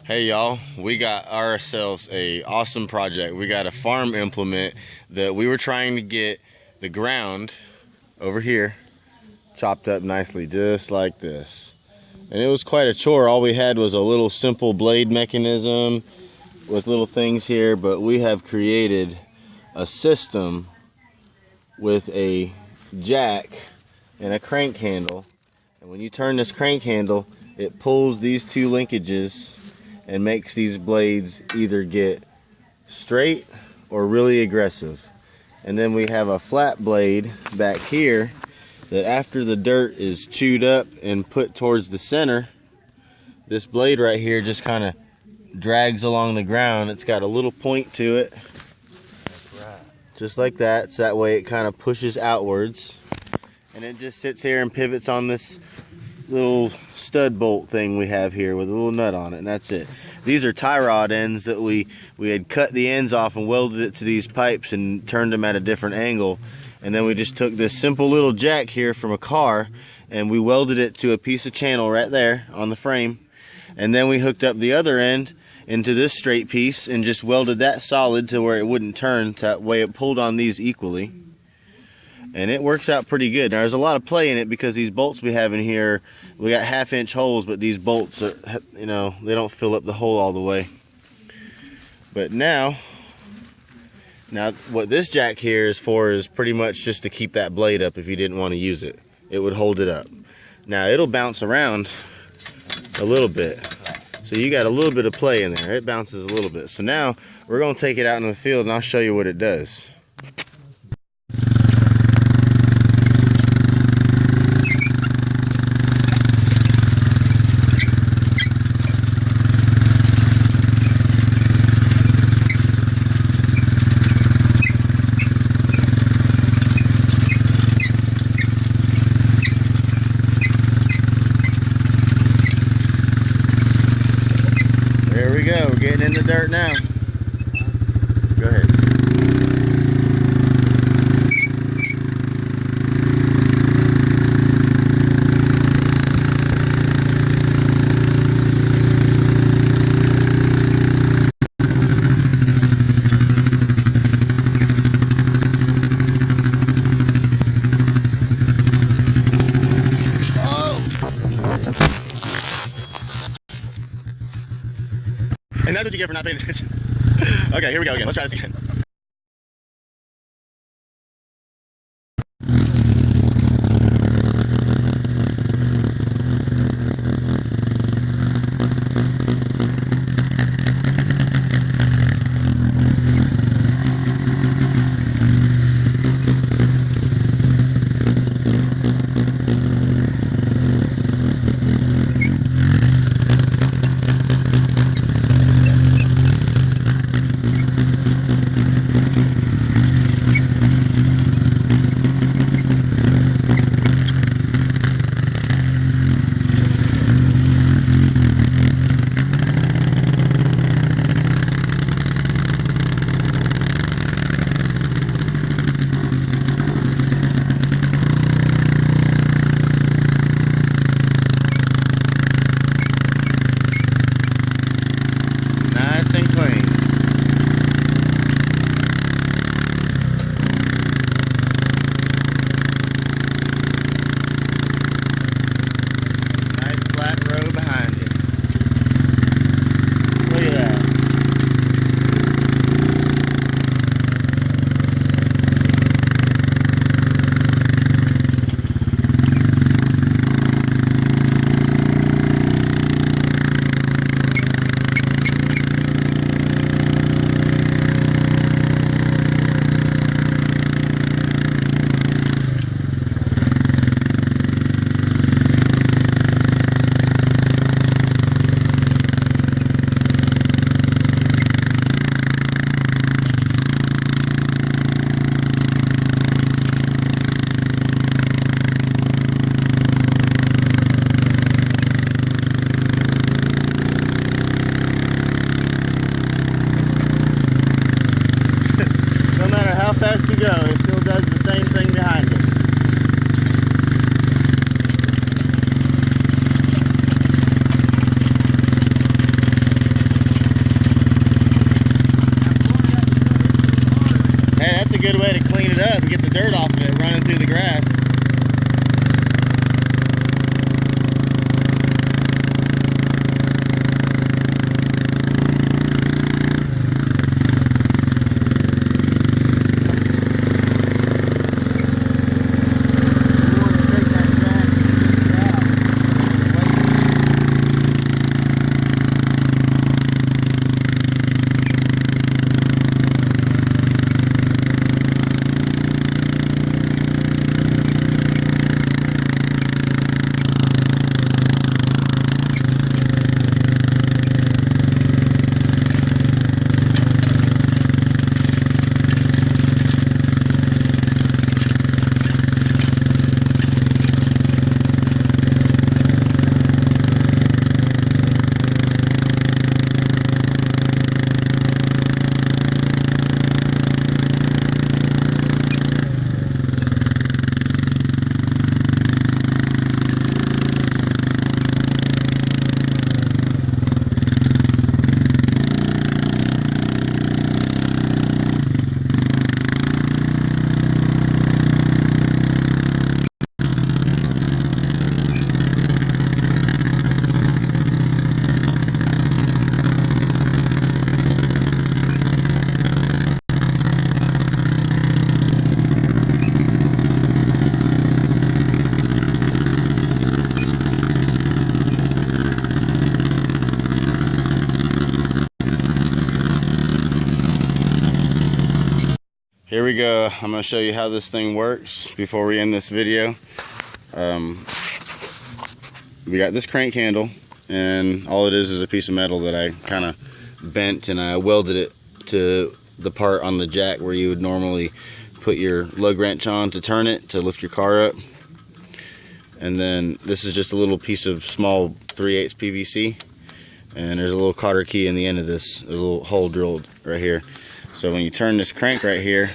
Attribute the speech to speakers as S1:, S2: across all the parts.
S1: Hey y'all, we got ourselves a awesome project. We got a farm implement that we were trying to get the ground over here chopped up nicely, just like this. And it was quite a chore. All we had was a little simple blade mechanism with little things here, but we have created a system with a jack and a crank handle. And when you turn this crank handle, it pulls these two linkages and makes these blades either get straight or really aggressive. And then we have a flat blade back here that after the dirt is chewed up and put towards the center, this blade right here just kind of drags along the ground. It's got a little point to it, just like that, so that way it kind of pushes outwards. And it just sits here and pivots on this little stud bolt thing we have here with a little nut on it, and that's it. These are tie rod ends that we had cut the ends off and welded it to these pipes and turned them at a different angle. And then we just took this simple little jack here from a car and we welded it to a piece of channel right there on the frame. And then we hooked up the other end into this straight piece and just welded that solid to where it wouldn't turn, that way it pulled on these equally. And it works out pretty good. Now, there's a lot of play in it because these bolts we have in here, we got 1/2-inch holes, but these bolts are, you know, they don't fill up the hole all the way. But now what this jack here is for is pretty much just to keep that blade up. If you didn't want to use it, it would hold it up. Now it'll bounce around a little bit, so you got a little bit of play in there. It bounces a little bit. So now we're going to take it out in the field and I'll show you what it does. There we go, we're getting in the dirt now. Go ahead. And that's what you get for not paying attention. Okay, here we go again. Let's try this again. to clean it up and get the dirt off of it running through the grass. Here we go. I'm going to show you how this thing works before we end this video. We got this crank handle, and all it is a piece of metal that I kind of bent, and I welded it to the part on the jack where you would normally put your lug wrench on to turn it to lift your car up. And then this is just a little piece of small 3/8 PVC, and there's a little cotter key in the end of this, a little hole drilled right here. So when you turn this crank right here,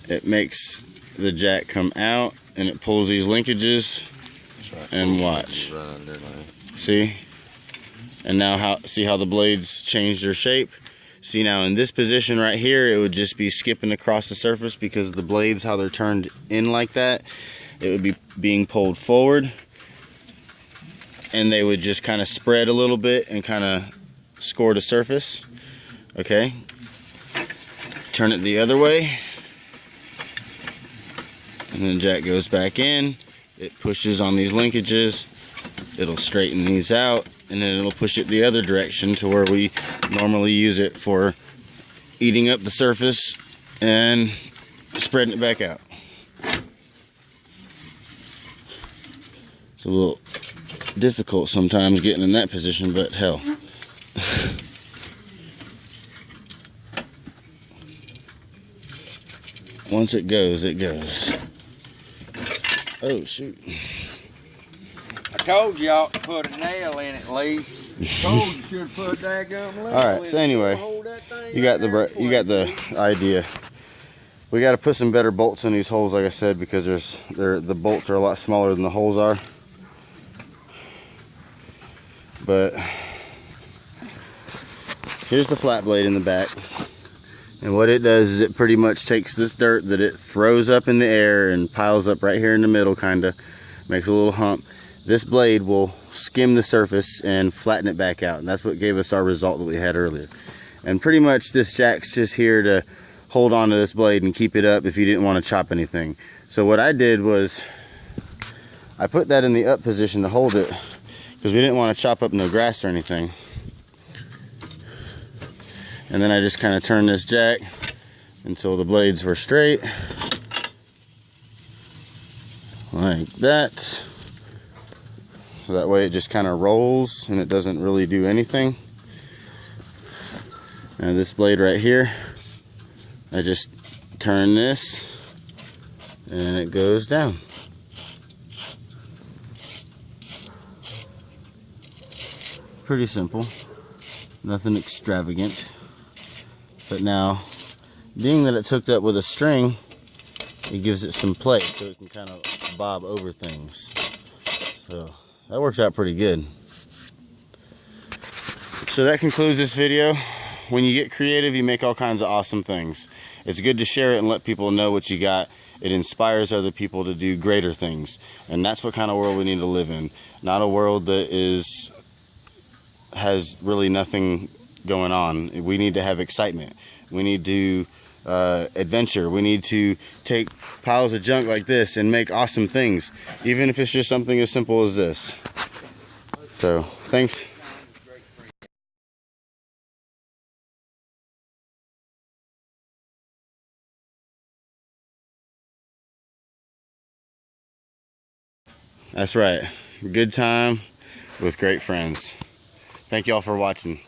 S1: it makes the jack come out and it pulls these linkages, and watch. See? And now see how the blades change their shape? See, now in this position right here, it would just be skipping across the surface because the blades, how they're turned in like that, it would be being pulled forward, and they would just kind of spread a little bit and kind of score the surface. Okay? Turn it the other way, and then jack goes back in. It pushes on these linkages, it'll straighten these out, and then it'll push it the other direction to where we normally use it for eating up the surface and spreading it back out. It's a little difficult sometimes getting in that position, but hell. Once it goes, it goes. Oh, shoot.
S2: I told you ought to put a nail in it, Lee. Told you should put that gum nail.
S1: All right, so anyway, you got the idea. We got to put some better bolts in these holes, like I said, because the bolts are a lot smaller than the holes are. But here's the flat blade in the back. And what it does is it pretty much takes this dirt that it throws up in the air and piles up right here in the middle, kind of makes a little hump. This blade will skim the surface and flatten it back out, and that's what gave us our result that we had earlier. And pretty much this jack's just here to hold on to this blade and keep it up if you didn't want to chop anything. So what I did was I put that in the up position to hold it because we didn't want to chop up no grass or anything. And then I just kind of turned this jack until the blades were straight, like that. So that way it just kind of rolls and it doesn't really do anything. And this blade right here, I just turn this and it goes down. Pretty simple, nothing extravagant. But now, being that it's hooked up with a string, it gives it some play so it can kind of bob over things. So that works out pretty good. So that concludes this video. when you get creative, you make all kinds of awesome things. It's good to share it and let people know what you got. It inspires other people to do greater things. And that's what kind of world we need to live in. Not a world that has really nothing going on. We need to have excitement. We need to adventure. We need to take piles of junk like this and make awesome things, even if it's just something as simple as this. So, thanks. That's right. Good time with great friends. Thank y'all for watching.